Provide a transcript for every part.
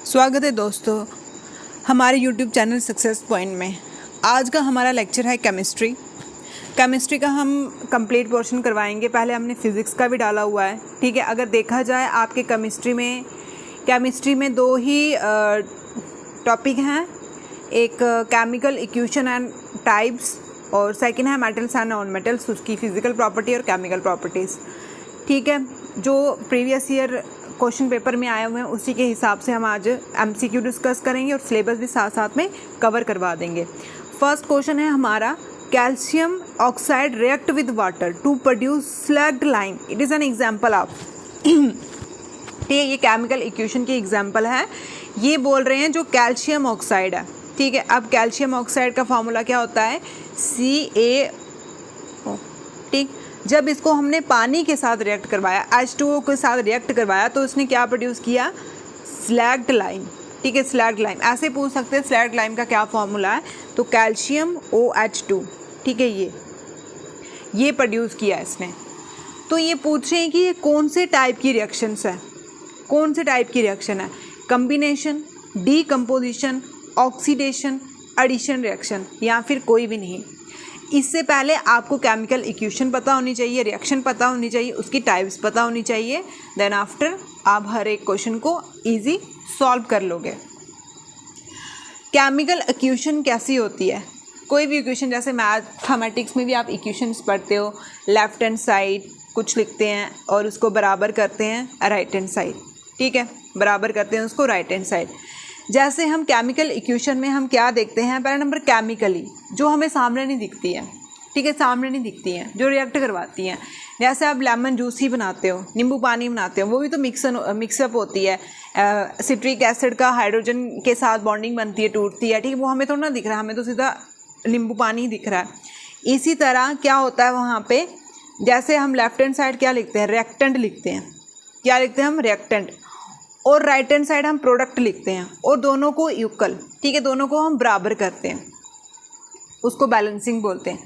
स्वागत है दोस्तों हमारे YouTube चैनल सक्सेस पॉइंट में। आज का हमारा लेक्चर है केमिस्ट्री का हम कंप्लीट पोर्शन करवाएंगे। पहले हमने फिज़िक्स का भी डाला हुआ है, ठीक है। अगर देखा जाए आपके केमिस्ट्री में दो ही टॉपिक हैं, एक केमिकल इक्वेशन एंड टाइप्स और सेकंड है मेटल्स एंड नॉन मेटल्स, उसकी फिज़िकल प्रॉपर्टी और केमिकल प्रॉपर्टीज़, ठीक है। जो प्रीवियस ईयर क्वेश्चन पेपर में आए हुए हैं उसी के हिसाब से हम आज MCQ डिस्कस करेंगे और सिलेबस भी साथ साथ में कवर करवा देंगे। फर्स्ट क्वेश्चन है हमारा, calcium oxide react with water to produce slaked lime, it is an example of ठीक है। ये केमिकल इक्वेशन की एग्जाम्पल है। ये बोल रहे हैं जो कैल्शियम ऑक्साइड है, ठीक है। अब कैल्शियम ऑक्साइड का फॉर्मूला क्या होता है, CaO, ठीक। जब इसको हमने पानी के साथ रिएक्ट करवाया, H2O के साथ रिएक्ट करवाया, तो इसने क्या प्रोड्यूस किया, स्लैग्ड लाइम, ठीक है। स्लैग्ड लाइम ऐसे पूछ सकते हैं, स्लैग्ड लाइम का क्या फॉर्मूला है, तो कैल्शियम OH2, ठीक है। ये प्रोड्यूस किया इसने। तो ये पूछ रहे हैं कि ये कौन से टाइप की रिएक्शंस है, कौन से टाइप की रिएक्शन है, combination, decomposition, oxidation, addition reaction, या फिर कोई भी नहीं। इससे पहले आपको केमिकल इक्वेशन पता होनी चाहिए, रिएक्शन पता होनी चाहिए, उसकी टाइप्स पता होनी चाहिए, देन आफ्टर आप हर एक क्वेश्चन को इजी सॉल्व कर लोगे। केमिकल इक्वेशन कैसी होती है, कोई भी इक्वेशन, जैसे मैथमेटिक्स में भी आप इक्वेशंस पढ़ते हो, लेफ्ट हैंड साइड कुछ लिखते हैं और उसको बराबर करते हैं राइट हैंड साइड, ठीक है, बराबर करते हैं उसको राइट हैंड साइड। जैसे हम केमिकल इक्वेशन में हम क्या देखते हैं, पहला नंबर केमिकली, जो हमें सामने नहीं दिखती है, ठीक है, सामने नहीं दिखती हैं, जो रिएक्ट करवाती हैं। जैसे आप लेमन जूस ही बनाते हो, नींबू पानी बनाते हो, वो भी तो मिक्सअप होती है। सिट्रिक एसिड का हाइड्रोजन के साथ बॉन्डिंग बनती है, टूटती है, ठीक है, वो हमें तो ना दिख रहा है, हमें तो सीधा नींबू पानी ही दिख रहा है। इसी तरह क्या होता है वहाँ पे, जैसे हम लेफ्ट हैंड साइड क्या लिखते हैं, रिएक्टेंट लिखते हैं, क्या लिखते हैं हम, रिएक्टेंट, और राइट हैंड साइड हम प्रोडक्ट लिखते हैं, और दोनों को इक्वल, ठीक है, दोनों को हम बराबर करते हैं, उसको बैलेंसिंग बोलते हैं।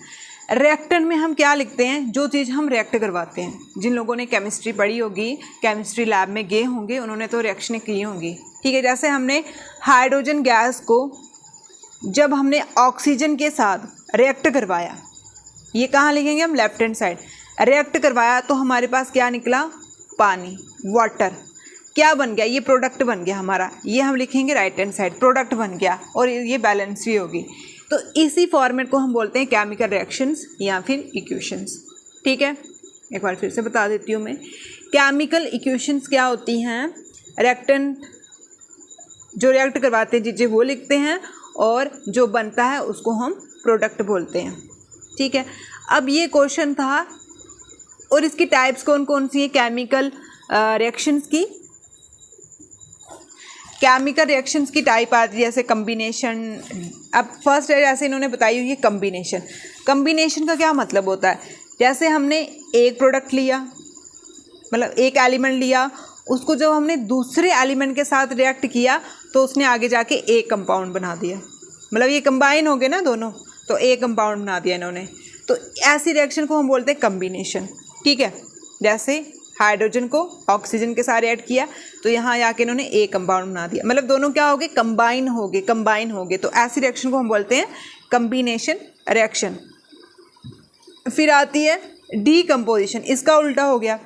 रिएक्टेंट में हम क्या लिखते हैं, जो चीज़ हम रिएक्ट करवाते हैं। जिन लोगों ने केमिस्ट्री पढ़ी होगी, केमिस्ट्री लैब में गए होंगे, उन्होंने तो रिएक्शनें की होंगी, ठीक है। जैसे हमने हाइड्रोजन गैस को जब हमने ऑक्सीजन के साथ रिएक्ट करवाया, ये कहाँ लिखेंगे हम, लेफ्ट हैंड साइड, रिएक्ट करवाया तो हमारे पास क्या निकला, पानी, वाटर, क्या बन गया, ये प्रोडक्ट बन गया हमारा, ये हम लिखेंगे राइट हैंड साइड, प्रोडक्ट बन गया, और ये बैलेंस भी होगी। तो इसी फॉर्मेट को हम बोलते हैं केमिकल रिएक्शंस या फिर इक्वेशंस, ठीक है। एक बार फिर से बता देती हूँ मैं, केमिकल इक्वेशंस क्या होती हैं, रिएक्टेंट जो रिएक्ट करवाते हैं चीज़ें वो लिखते हैं, और जो बनता है उसको हम प्रोडक्ट बोलते हैं, ठीक है। अब ये क्वेश्चन था, और इसकी टाइप्स कौन कौन सी है केमिकल रिएक्शंस की। केमिकल रिएक्शंस की टाइप आती है जैसे कम्बिनेशन। अब फर्स्ट है जैसे इन्होंने बताई हुई है कम्बिनेशन। कम्बिनेशन का क्या मतलब होता है, जैसे हमने एक प्रोडक्ट लिया, मतलब एक एलिमेंट लिया, उसको जब हमने दूसरे एलिमेंट के साथ रिएक्ट किया तो उसने आगे जाके एक कंपाउंड बना दिया, मतलब ये कंबाइन हो गए ना दोनों, तो एक कंपाउंड बना दिया इन्होंने। तो ऐसी रिएक्शन को हम बोलते हैं कम्बिनेशन, ठीक है। जैसे हाइड्रोजन को ऑक्सीजन के साथ ऐड किया तो यहाँ आके इन्होंने एक कंपाउंड बना दिया, मतलब दोनों क्या हो गए, कंबाइन हो गए। तो ऐसी रिएक्शन को हम बोलते हैं कम्बिनेशन रिएक्शन। फिर आती है डीकम्पोजिशन, इसका उल्टा हो गया,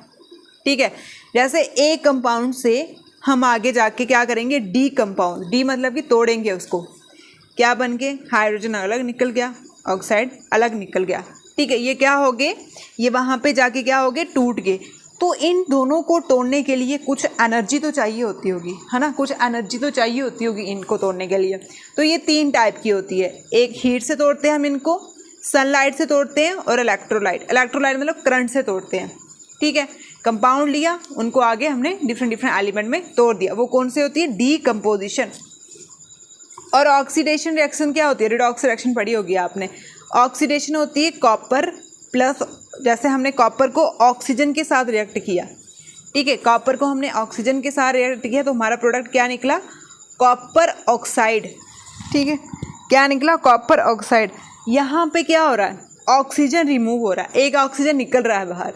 ठीक है। जैसे एक कंपाउंड से हम आगे जाके क्या करेंगे, डी कंपाउंड, डी मतलब कि तोड़ेंगे उसको, क्या बन के, हाइड्रोजन अलग निकल गया, ऑक्साइड अलग निकल गया, ठीक है। ये क्या हो गए, ये वहाँ पे जाके क्या हो गए, टूट गए। तो इन दोनों को तोड़ने के लिए कुछ एनर्जी तो चाहिए होती होगी, है ना, कुछ एनर्जी तो चाहिए होती होगी इनको तोड़ने के लिए। तो ये तीन टाइप की होती है, एक हीट से तोड़ते हैं हम इनको, सनलाइट से तोड़ते हैं, और इलेक्ट्रोलाइट मतलब करंट से तोड़ते हैं, ठीक है। कंपाउंड लिया, उनको आगे हमने डिफरेंट एलिमेंट में तोड़ दिया, वो कौन से होती है, डीकम्पोजिशन। और ऑक्सीडेशन रिएक्शन क्या होती है, रिडॉक्स रिएक्शन पढ़ी होगी आपने। ऑक्सीडेशन होती है कॉपर प्लस, जैसे हमने कॉपर को ऑक्सीजन के साथ रिएक्ट किया, ठीक है, कॉपर को हमने ऑक्सीजन के साथ रिएक्ट किया तो हमारा प्रोडक्ट क्या निकला, कॉपर ऑक्साइड, ठीक है, क्या निकला, कॉपर ऑक्साइड। यहाँ पे क्या हो रहा है, ऑक्सीजन रिमूव हो रहा है, एक ऑक्सीजन निकल रहा है बाहर।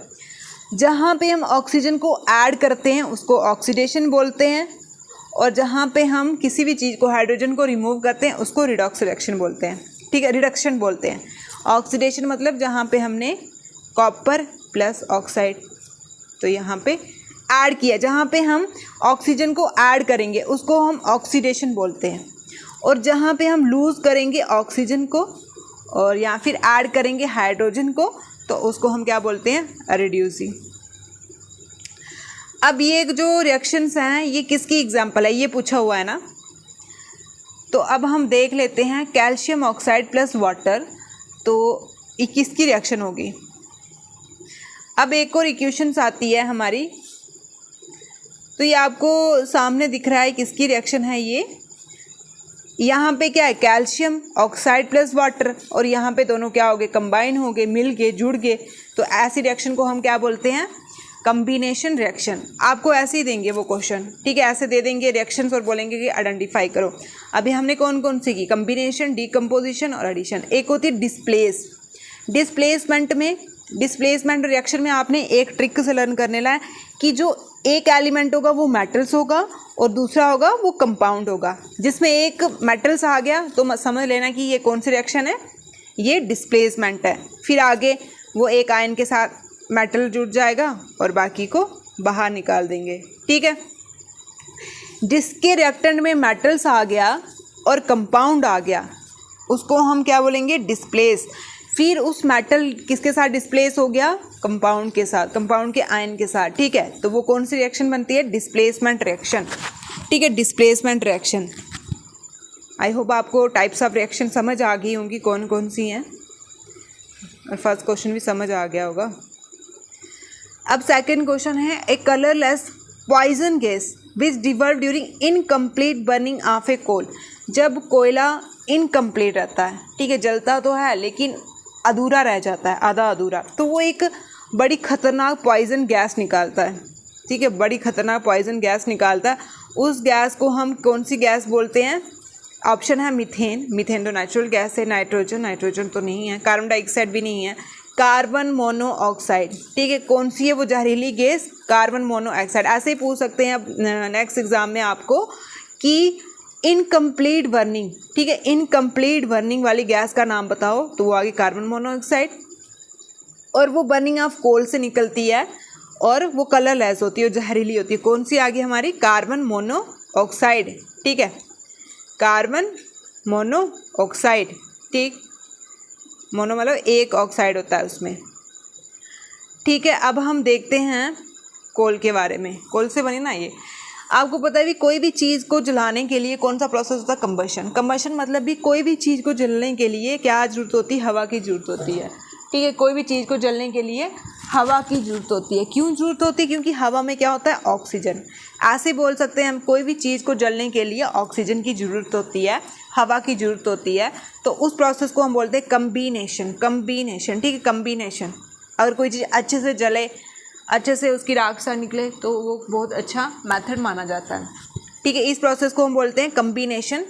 जहाँ पे हम ऑक्सीजन को ऐड करते हैं उसको ऑक्सीडेशन बोलते हैं, और जहाँ पे हम किसी भी चीज़ को हाइड्रोजन को रिमूव करते हैं उसको रिडॉक्स रिएक्शन बोलते हैं, ठीक है, रिडक्शन बोलते हैं। ऑक्सीडेशन मतलब जहाँ पे हमने कॉपर प्लस ऑक्साइड, तो यहाँ पे ऐड किया, जहाँ पे हम ऑक्सीजन को ऐड करेंगे उसको हम ऑक्सीडेशन बोलते हैं, और जहाँ पे हम लूज़ करेंगे ऑक्सीजन को और या फिर ऐड करेंगे हाइड्रोजन को तो उसको हम क्या बोलते हैं, रिड्यूसिंग। अब ये जो रिएक्शंस हैं ये किसकी एग्जांपल है, ये पूछा हुआ है ना, तो अब हम देख लेते हैं कैल्शियम ऑक्साइड प्लस वाटर, तो ये किसकी रिएक्शन होगी। अब एक और इक्वेशंस आती है हमारी, तो ये आपको सामने दिख रहा है किसकी रिएक्शन है ये, यहाँ पे क्या है कैल्शियम ऑक्साइड प्लस वाटर, और यहाँ पे दोनों क्या हो गए, कंबाइन हो गए, मिल गए, जुड़ गए, तो ऐसी रिएक्शन को हम क्या बोलते हैं, कम्बिनेशन रिएक्शन। आपको ऐसे ही देंगे वो क्वेश्चन, ठीक है, ऐसे दे देंगे रिएक्शंस और बोलेंगे कि आइडेंटिफाई करो। अभी हमने कौन कौन सी की, कम्बिनेशन, डीकम्पोजिशन और एडिशन। एक होती है डिस्प्लेसमेंट रिएक्शन में आपने एक ट्रिक से लर्न करने ला है कि जो एक एलिमेंट होगा वो मेटल्स होगा और दूसरा होगा वो कंपाउंड होगा। जिसमें एक मेटल्स आ गया तो समझ लेना कि ये कौन सी रिएक्शन है, ये डिस्प्लेसमेंट है। फिर आगे वो एक आयन के साथ मेटल जुड़ जाएगा और बाकी को बाहर निकाल देंगे, ठीक है। जिसके रिएक्टेंट में मेटल्स आ गया और कंपाउंड आ गया उसको हम क्या बोलेंगे, डिस्प्लेस। फिर उस मेटल किसके साथ डिस्प्लेस हो गया, कंपाउंड के साथ, कंपाउंड के आयन के साथ, ठीक है। तो वो कौन सी रिएक्शन बनती है, डिस्प्लेसमेंट रिएक्शन, ठीक है, डिस्प्लेसमेंट रिएक्शन। आई होप आपको टाइप्स ऑफ रिएक्शन समझ आ गई होंगी कौन कौन सी हैं, और फर्स्ट क्वेश्चन भी समझ आ गया होगा। अब सेकंड क्वेश्चन है, a colourless poison gas which devolve during incomplete burning of a coal. जब कोयला इनकम्प्लीट रहता है, ठीक है, जलता तो है लेकिन अधूरा रह जाता है, आधा अधूरा, तो वो एक बड़ी खतरनाक पॉइजन गैस निकालता है, ठीक है, बड़ी खतरनाक पॉइजन गैस निकालता है। उस गैस को हम कौन सी गैस बोलते हैं, ऑप्शन है मीथेन, मीथेन तो नेचुरल गैस है, नाइट्रोजन तो नहीं है, कार्बन डाइऑक्साइड भी नहीं है, कार्बन मोनोऑक्साइड, ठीक है। कौन सी है वो जहरीली गैस, कार्बन मोनोऑक्साइड। ऐसे ही पूछ सकते हैं अब नेक्स्ट एग्जाम में आपको कि इनकम्प्लीट बर्निंग, ठीक है, इनकम्प्लीट बर्निंग वाली गैस का नाम बताओ, तो वो आगे कार्बन मोनोऑक्साइड, और वो बर्निंग ऑफ कोल से निकलती है और वो कलरलेस होती है, जहरीली होती है। कौन सी आगे हमारी, कार्बन मोनोऑक्साइड, ठीक है, कार्बन मोनोऑक्साइड, ठीक, मोनो मतलब एक ऑक्साइड होता है उसमें, ठीक है। अब हम देखते हैं कोल के बारे में, कोल से बनी ना ये, आपको पता है भी कोई भी चीज़ को जलाने के लिए कौन सा प्रोसेस होता है, कंबशन। कंबशन मतलब भी कोई भी चीज़ को जलने के लिए क्या जरूरत होती है, हवा की जरूरत होती है, ठीक है। कोई भी चीज़ को जलने के लिए हवा की जरूरत होती है। क्यों जरूरत होती है, क्योंकि हवा में क्या होता है, ऑक्सीजन। ऐसे बोल सकते हैं हम, कोई भी चीज़ को जलने के लिए ऑक्सीजन की ज़रूरत होती है, हवा की ज़रूरत होती है, तो उस प्रोसेस को हम बोलते हैं कम्बिनेशन, ठीक है, कम्बिनेशन। अगर कोई चीज़ अच्छे से जले, अच्छे से उसकी राख सा निकले तो वो बहुत अच्छा मेथड माना जाता है, ठीक है। इस प्रोसेस को हम बोलते हैं कम्बिनेशन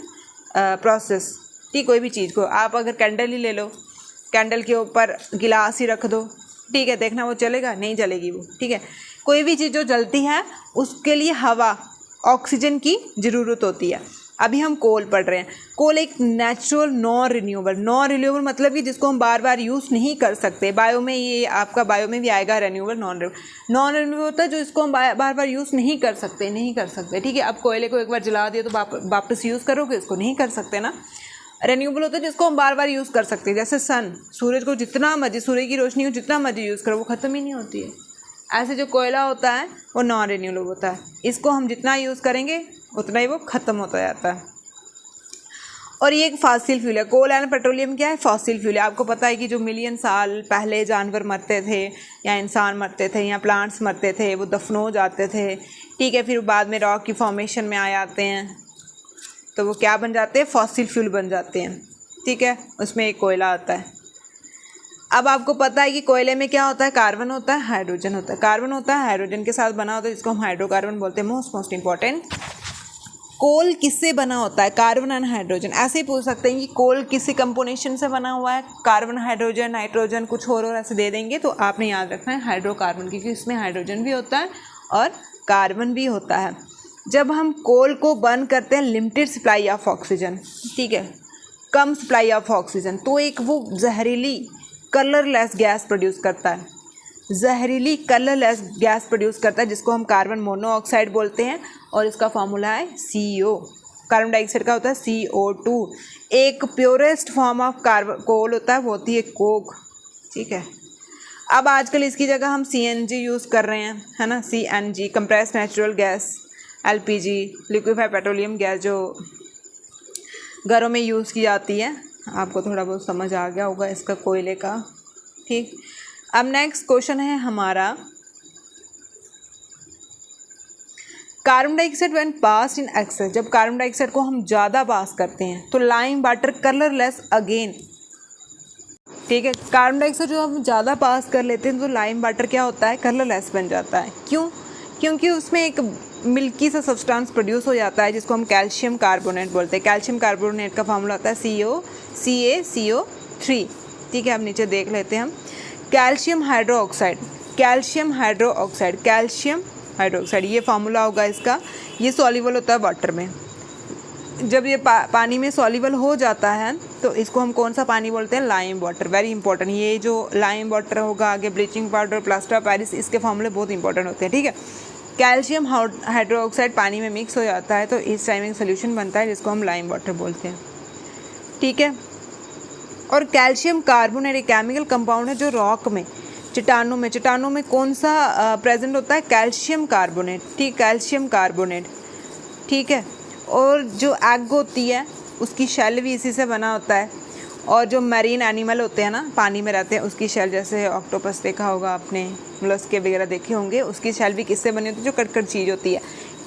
प्रोसेस, ठीक। कोई भी चीज़ को आप अगर कैंडल ही ले लो, कैंडल के ऊपर गिलास ही रख दो, ठीक है, देखना वो चलेगा, नहीं जलेगी वो, ठीक है। कोई भी चीज़ जो जलती है उसके लिए हवा, ऑक्सीजन की ज़रूरत होती है। अभी हम कोल पढ़ रहे हैं। कोल एक नेचुरल नॉन रिन्यूएबल मतलब कि जिसको हम बार बार यूज़ नहीं कर सकते। बायो में ये आपका बायो में भी आएगा रिन्यूएबल, नॉन रिन्यूएबल होता है जो इसको हम बार बार यूज़ नहीं कर सकते, ठीक है। अब कोयले को एक बार जला दिया तो वापस यूज़ करोगे, इसको नहीं कर सकते ना। रिन्यूएबल होता है जिसको हम बार बार यूज़ कर सकते हैं, जैसे सन, सूरज को जितना मर्जी, सूर्य की रोशनी को जितना मर्जी यूज़ करो वो ख़त्म ही नहीं होती है। ऐसे जो कोयला होता है वो नॉन रिन्यूएबल होता है, इसको हम जितना यूज़ करेंगे उतना ही वो ख़त्म होता जाता है। और ये एक फॉसिल फ्यूल है। कोल एंड पेट्रोलियम क्या है, फॉसिल फ्यूल है। आपको पता है कि जो मिलियन साल पहले जानवर मरते थे या इंसान मरते थे या प्लांट्स मरते थे, वो दफन हो जाते थे, ठीक है। फिर बाद में रॉक की फॉर्मेशन में आ जाते हैं तो वो क्या बन जाते हैं, फॉसिल फ्यूल बन जाते हैं, ठीक है। उसमें एक कोयला आता है। अब आपको पता है कि कोयले में क्या होता है, कार्बन होता है, हाइड्रोजन होता है। कार्बन होता है, हाइड्रोजन के साथ बना होता है, जिसको हम हाइड्रोकार्बन बोलते हैं। मोस्ट इंपॉर्टेंट, कोल किससे बना होता है, कार्बन एंड हाइड्रोजन। ऐसे ही पूछ सकते हैं कि कोल किसी कंपोनेशन से बना हुआ है, कार्बन, हाइड्रोजन, नाइट्रोजन, कुछ और ऐसे दे देंगे तो आपने याद रखना है हाइड्रोकार्बन, क्योंकि इसमें हाइड्रोजन भी होता है और कार्बन भी होता है। जब हम कोल को बर्न करते हैं लिमिटेड सप्लाई ऑफ ऑक्सीजन, ठीक है, कम सप्लाई ऑफ ऑक्सीजन, तो एक वो जहरीली कलरलेस गैस प्रोड्यूस करता है, जहरीली कलरलेस गैस प्रोड्यूस करता है जिसको हम कार्बन मोनोऑक्साइड बोलते हैं और इसका फार्मूला है CO। कार्बन डाइऑक्साइड का होता है CO2। एक प्योरेस्ट फॉर्म ऑफ कार्बन कोल होता है वो होती है कोक, ठीक है। अब आजकल इसकी जगह हम CNG यूज़ कर रहे हैं, है ना, CNG compressed natural gas, LPG liquefied petroleum gas जो घरों में यूज़ की जाती है। आपको थोड़ा बहुत समझ आ गया होगा इसका कोयले का, ठीक। अब नेक्स्ट क्वेश्चन है हमारा, carbon dioxide when pass in excess, जब कार्बन डाइऑक्साइड को हम ज़्यादा पास करते हैं तो लाइम वाटर कलरलेस अगेन, ठीक है। कार्बन डाइऑक्साइड जो हम ज़्यादा पास कर लेते हैं तो लाइम वाटर क्या होता है, कलरलेस बन जाता है। क्यों? क्योंकि उसमें एक मिल्की सा सब्सटेंस प्रोड्यूस हो जाता है जिसको हम कैल्शियम कार्बोनेट बोलते हैं। कैल्शियम कार्बोनेट का फार्मूला होता है CaCO3, ठीक है। अब नीचे देख लेते हैं हम, calcium hydroxide, calcium hydroxide, calcium hydroxide, ये फार्मूला होगा इसका। ये सॉल्युबल होता है वाटर में। जब ये पानी में सॉल्युबल हो जाता है तो इसको हम कौन सा पानी बोलते हैं, लाइम वाटर। वेरी इंपॉर्टेंट, ये जो लाइम वाटर होगा, आगे bleaching powder, plaster of Paris, इसके फार्मूले बहुत इंपॉर्टेंट होते हैं, ठीक है। कैल्शियम हाइड्रोक्साइड पानी में मिक्स हो जाता है तो इस टाइम एक सोल्यूशन बनता है जिसको हम लाइम वाटर बोलते हैं, ठीक है। और कैल्शियम कार्बोनेट एक केमिकल कंपाउंड है जो रॉक में, चट्टानों में कौन सा प्रेजेंट होता है, कैल्शियम कार्बोनेट, ठीक, कैल्शियम कार्बोनेट, ठीक है। और जो एग होती है उसकी शेल भी इसी से बना होता है। और जो मैरीन एनिमल होते हैं ना, पानी में रहते हैं, उसकी शेल, जैसे ऑक्टोपस देखा होगा आपने, मोलस्के वगैरह देखे होंगे, उसकी शेल भी किससे बनी होती है, जो कट चीज़ होती है,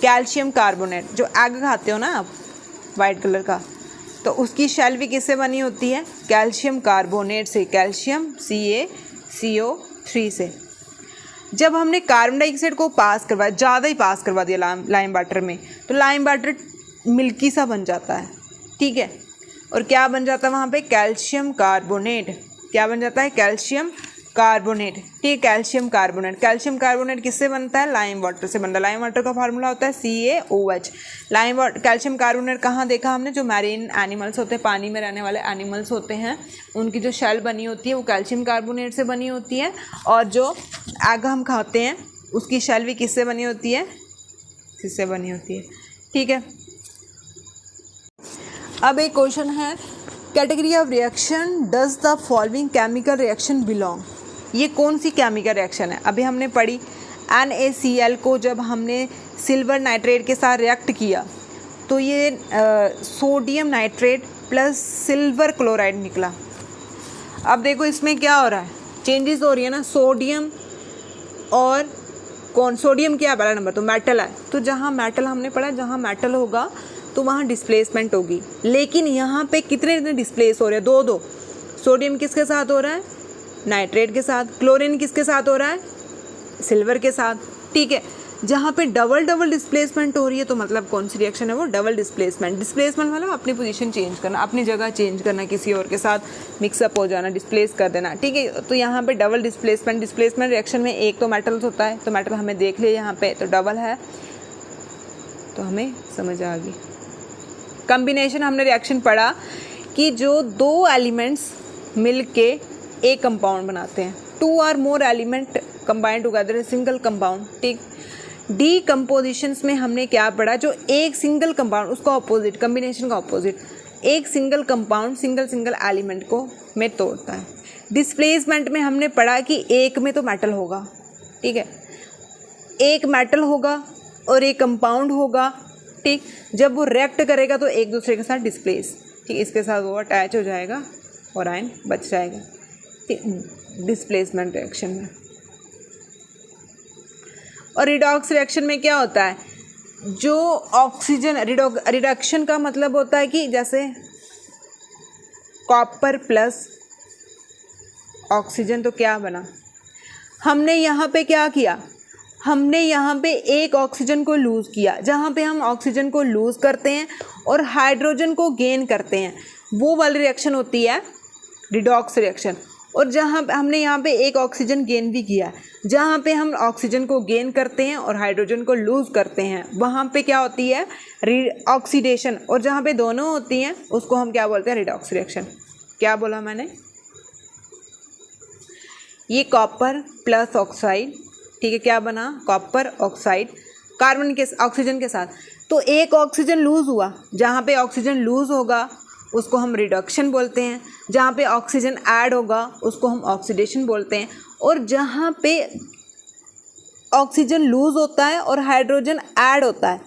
कैल्शियम कार्बोनेट। जो एग खाते हो ना आप, वाइट कलर का, तो उसकी शेल भी किससे बनी होती है, कैल्शियम कार्बोनेट से, कैल्शियम CaCO3 से। जब हमने कार्बन डाइऑक्साइड को पास करवाया, ज़्यादा ही पास करवा दिया लाइम वाटर में, तो लाइम वाटर मिल्की सा बन जाता है, ठीक है। और क्या बन जाता है वहाँ पे, कैल्शियम कार्बोनेट, क्या बन जाता है, कैल्शियम कार्बोनेट, ठीक, कैल्शियम कार्बोनेट। कैल्शियम कार्बोनेट किससे बनता है, लाइम वाटर से बनता है। लाइम वाटर का फार्मूला होता है CaOH। Lime water, calcium carbonate कहाँ देखा हमने, जो मैरीन एनिमल्स होते हैं, पानी में रहने वाले एनिमल्स होते हैं, उनकी जो शेल बनी होती है वो कैल्शियम कार्बोनेट से बनी होती है। और जो एग हम खाते हैं उसकी शेल भी किससे बनी होती है, किससे बनी होती है, ठीक है। अब एक क्वेश्चन है, category of reaction does the following chemical reaction belong, ये कौन सी केमिकल रिएक्शन है। अभी हमने पढ़ी NaCl को जब हमने सिल्वर नाइट्रेट के साथ रिएक्ट किया तो ये sodium nitrate plus silver chloride निकला। अब देखो इसमें क्या हो रहा है, चेंजेस हो रही है ना, सोडियम और कौन, सोडियम क्या है, पहला नंबर तो मेटल है, तो जहाँ मेटल हमने पढ़ा, जहाँ मेटल होगा तो वहाँ डिस्प्लेसमेंट होगी। लेकिन यहाँ पे कितने डिस्प्लेस हो रहे हैं, दो। सोडियम किसके साथ हो रहा है, नाइट्रेट के साथ। क्लोरीन किसके साथ हो रहा है, सिल्वर के साथ, ठीक है। जहाँ पे डबल डिस्प्लेसमेंट हो रही है तो मतलब कौन सी रिएक्शन है वो, डबल डिस्प्लेसमेंट। डिस्प्लेसमेंट मतलब अपनी पोजीशन चेंज करना, अपनी जगह चेंज करना, किसी और के साथ मिक्सअप हो जाना, डिस्प्लेस कर देना, ठीक है। तो यहाँ पे डबल डिस्प्लेसमेंट रिएक्शन में एक तो मेटल्स होता है, तो मेटल हमें देख लिया यहाँ पे, तो डबल है, तो हमें समझ आ गई। कॉम्बिनेशन हमने रिएक्शन पढ़ा कि जो दो एलिमेंट्स मिल के एक कंपाउंड बनाते हैं, 2 और मोर element combine together a single compound, ठीक। डीकम्पोजिशंस में हमने क्या पढ़ा, जो एक सिंगल कंपाउंड, उसका ऑपोजिट, कॉम्बिनेशन का ऑपोजिट, एक सिंगल कंपाउंड सिंगल एलिमेंट को में तोड़ता है। डिस्प्लेसमेंट में हमने पढ़ा कि एक में तो मेटल होगा, ठीक है, एक मेटल होगा और एक कंपाउंड होगा, ठीक। जब वो रिएक्ट करेगा तो एक दूसरे के साथ डिस्प्लेस, ठीक, इसके साथ वो अटैच हो जाएगा और आयन बच जाएगा, ठीक, डिस्प्लेसमेंट रिएक्शन में। और रिडॉक्स रिएक्शन में क्या होता है, जो ऑक्सीजन, रिडक्शन का मतलब होता है कि जैसे कॉपर प्लस ऑक्सीजन, तो क्या बना, हमने यहाँ पे क्या किया, हमने यहाँ पे एक ऑक्सीजन को लूज़ किया। जहाँ पे हम ऑक्सीजन को लूज़ करते हैं और हाइड्रोजन को गेन करते हैं, वो वाली रिएक्शन होती है रिडॉक्स रिएक्शन। और जहाँ हमने यहाँ पे एक ऑक्सीजन गेन भी किया है, जहाँ पे हम ऑक्सीजन को गेन करते हैं और हाइड्रोजन को लूज़ करते हैं वहाँ पे क्या होती है, ऑक्सीडेशन। और जहाँ पे दोनों होती हैं उसको हम क्या बोलते हैं, रिडॉक्स रिएक्शन। क्या बोला मैंने, ये कॉपर प्लस ऑक्साइड, ठीक है, क्या बना, कॉपर ऑक्साइड कार्बन के ऑक्सीजन के साथ। तो एक ऑक्सीजन लूज़ हुआ, जहाँ पे ऑक्सीजन लूज़ होगा उसको हम रिडक्शन बोलते हैं, जहाँ पे ऑक्सीजन ऐड होगा उसको हम ऑक्सीडेशन बोलते हैं, और जहाँ पे ऑक्सीजन लूज़ होता है और हाइड्रोजन ऐड होता है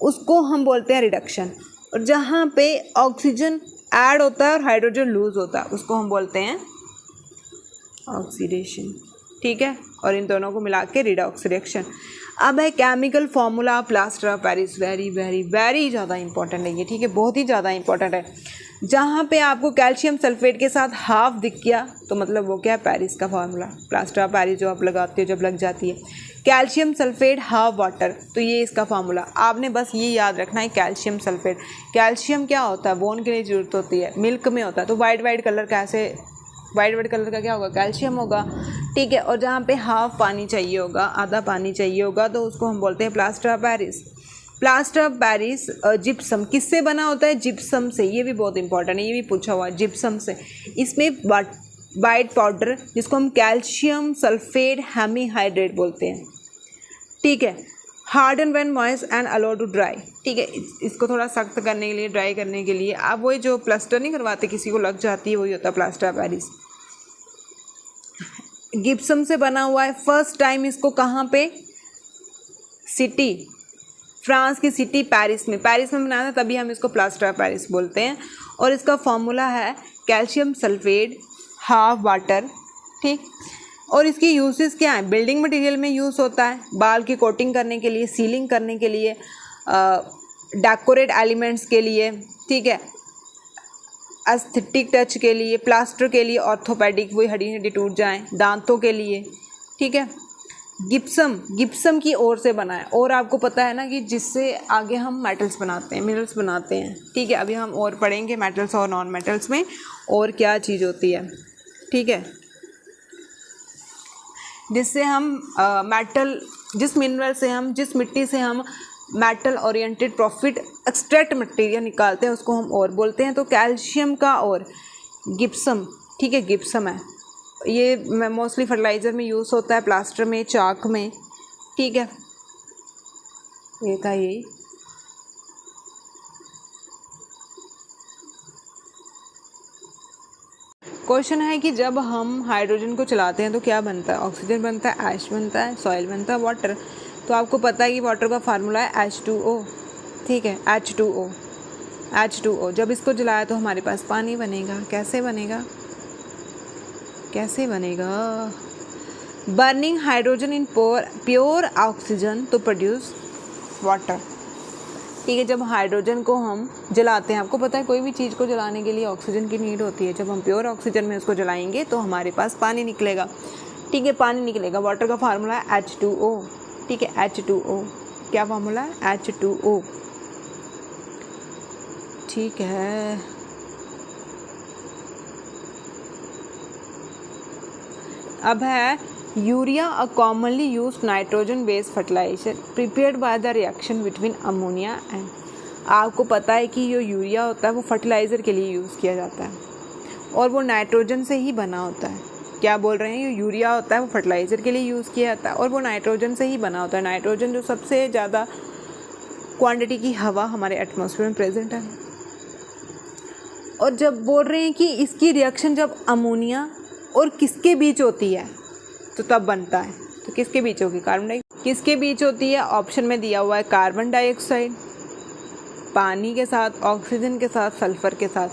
उसको हम बोलते हैं रिडक्शन, और जहाँ पे ऑक्सीजन ऐड होता है और हाइड्रोजन लूज़ होता है उसको हम बोलते हैं ऑक्सीडेशन, ठीक है। और इन दोनों को मिला के रिडॉक्स रिएक्शन। अब है chemical formula plaster of Paris, very very very ज़्यादा इंपॉर्टेंट है ये, ठीक है, बहुत ही ज़्यादा इंपॉर्टेंट है। जहाँ पे आपको कैल्शियम सल्फेट के साथ हाफ दिख गया तो मतलब वो क्या है, पेरिस का फार्मूला, प्लास्टर ऑफ पेरिस जो आप लगाते हो जब लग जाती है, कैल्शियम सल्फेट हाफ वाटर, तो ये इसका फार्मूला। आपने बस ये याद रखना है, कैल्शियम सल्फेट, कैल्शियम क्या होता है, बोन के लिए ज़रूरत होती है, मिल्क में होता है, तो वाइट कलर कैसे, वाइट कलर का क्या होगा, कैल्शियम होगा, ठीक है। और जहाँ पे हाफ पानी चाहिए होगा, आधा पानी चाहिए होगा, तो उसको हम बोलते हैं plaster of Paris. Plaster of Paris gypsum किससे बना होता है, जिप्सम से, ये भी बहुत इंपॉर्टेंट है, ये भी पूछा हुआ है, जिप्सम से। इसमें वाइट पाउडर जिसको हम कैल्शियम सल्फेट हेमीहाइड्रेट बोलते हैं, ठीक है। Harden when moist and allow to dry, ठीक है, इसको थोड़ा सख्त करने के लिए, ड्राई करने के लिए आप वही जो प्लास्टर नहीं करवाते, किसी को लग जाती है, वही होता है प्लास्टर ऑफ पेरिस। जिप्सम से बना हुआ है। फर्स्ट टाइम इसको कहाँ पे, सिटी, फ्रांस की सिटी पेरिस में बनाया था, तभी हम इसको प्लास्टर ऑफ पेरिस बोलते हैं। और इसका फॉर्मूला है कैल्शियम सल्फेट हाफ वाटर, ठीक। और इसकी यूजेस क्या है, बिल्डिंग मटेरियल में यूज़ होता है, बाल की कोटिंग करने के लिए, सीलिंग करने के लिए, डेकोरेट एलिमेंट्स के लिए, ठीक है, एस्थेटिक टच के लिए, प्लास्टर के लिए, ऑर्थोपेडिक, वही हड्डी टूट जाएं, दांतों के लिए, ठीक है। गिप्सम की ओर से बना है, और आपको पता है ना कि जिससे आगे हम मेटल्स बनाते हैं, मिनरल्स बनाते हैं, ठीक है। अभी हम और पढ़ेंगे मेटल्स और नॉन मेटल्स में और क्या चीज़ होती है, ठीक है, जिससे हम मेटल, जिस मिनरल से हम, जिस मिट्टी से हम metal oriented profit extract material निकालते हैं उसको हम और बोलते हैं। तो कैल्शियम का और गिप्सम, ठीक है, गिप्सम है, ये मोस्टली फर्टिलाइज़र में यूज़ होता है, प्लास्टर में, चाक में, ठीक है। ये था यही। क्वेश्चन है कि जब हम हाइड्रोजन को चलाते हैं तो क्या बनता है, ऑक्सीजन बनता है, ऐश बनता है, सॉइल बनता है, वाटर। तो आपको पता है कि वाटर का फार्मूला है H2O, ठीक है, H2O। जब इसको जलाया तो हमारे पास पानी बनेगा। कैसे बनेगा, कैसे बनेगा, burning hydrogen in pure oxygen तो प्रोड्यूस वाटर, ठीक है। जब हाइड्रोजन को हम जलाते हैं, आपको पता है कोई भी चीज़ को जलाने के लिए ऑक्सीजन की नीड होती है, जब हम प्योर ऑक्सीजन में उसको जलाएंगे तो हमारे पास पानी निकलेगा, ठीक है, पानी निकलेगा। वाटर का फार्मूला है H2O, ठीक है, H2O। क्या फार्मूला है, H2O, ठीक है। अब है urea, a commonly used nitrogen based fertiliser prepared by the reaction between ammonia and, आपको पता है कि जो यूरिया होता है वो फर्टिलाइज़र के लिए यूज़ किया जाता है और वो नाइट्रोजन से ही बना होता है। क्या बोल रहे हैं, ये यूरिया होता है वो फर्टिलाइज़र के लिए यूज़ किया जाता है और वो नाइट्रोजन से ही बना होता है। नाइट्रोजन जो सबसे ज़्यादा क्वांटिटी की हवा हमारे एटमॉस्फेयर में प्रेजेंट है। और जब बोल रहे हैं कि इसकी रिएक्शन जब अमोनिया और किसके बीच होती है तो तब बनता है, तो किसके बीच होगी, कार्बन डाइऑक्साइड, किसके बीच होती है, ऑप्शन में दिया हुआ है कार्बन डाइऑक्साइड, पानी के साथ, ऑक्सीजन के साथ, सल्फर के साथ।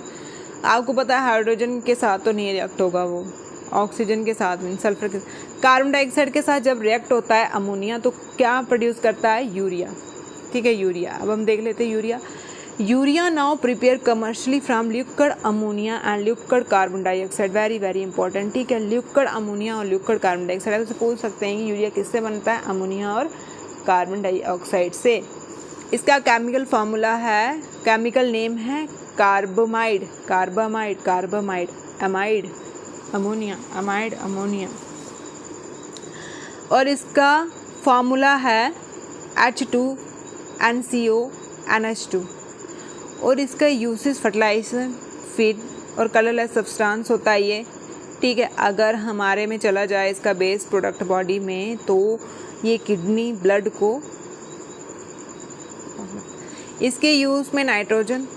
आपको पता है हाइड्रोजन के साथ तो नहीं रिएक्ट होगा वो, ऑक्सीजन के साथ नहीं, सल्फर के साथ। कार्बन डाइऑक्साइड के साथ जब रिएक्ट होता है अमोनिया तो क्या प्रोड्यूस करता है, यूरिया, ठीक है, यूरिया। अब हम देख लेते हैं urea now prepare commercially from liquid ammonia and liquid carbon dioxide, very very important, ठीक है। लिक्विड अमोनिया और लिक्विड कार्बन डाइऑक्साइड, आपसे पूछ सकते हैं कि यूरिया किससे बनता है, अमोनिया और कार्बन डाइऑक्साइड से। इसका केमिकल फार्मूला है, केमिकल नेम है carbamide, amide ammonia, amide ammonia. और इसका फार्मूला है H2NCO NH2। और इसका यूसेस फर्टिलाइजर, फीड और कलरलेस सब्सटेंस होता है ये, ठीक है। अगर हमारे में चला जाए इसका बेस प्रोडक्ट बॉडी में, तो ये किडनी ब्लड को, इसके यूज़ में नाइट्रोजन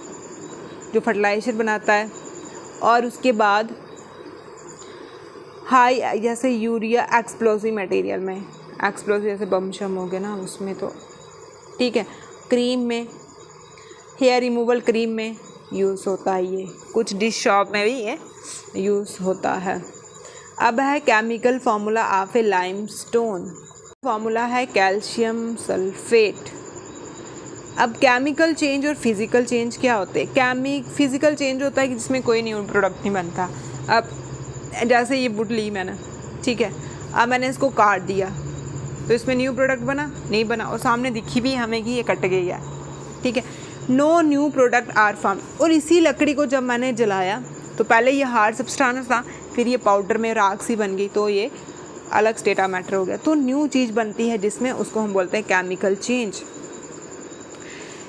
जो फर्टिलाइजर बनाता है, और उसके बाद हाई जैसे यूरिया एक्सप्लोसिव मटेरियल में, एक्सप्लोसिव जैसे बम शम हो गया ना उसमें, तो ठीक है। क्रीम में, हेयर रिमूवल क्रीम में यूज़ होता है ये, कुछ डिश शॉप में भी ये यूज़ होता है। अब है chemical formula of A limestone. Formula है कैल्शियम सल्फेट। अब केमिकल चेंज और फिज़िकल चेंज क्या होते हैं? फिज़िकल चेंज होता है कि जिसमें कोई न्यू प्रोडक्ट नहीं बनता। अब जैसे ये वुड ली मैंने, ठीक है, अब मैंने इसको काट दिया तो इसमें न्यू प्रोडक्ट बना? नहीं बना, और सामने दिखी भी हमें कि ये कट गई है, ठीक है। No new product are form. और इसी लकड़ी को जब मैंने जलाया तो पहले ये हार्ड सब्सटेंस था, फिर ये पाउडर में राख सी बन गई, तो ये अलग स्टेट ऑफ मैटर हो गया। तो न्यू चीज़ बनती है जिसमें, उसको हम बोलते हैं केमिकल चेंज।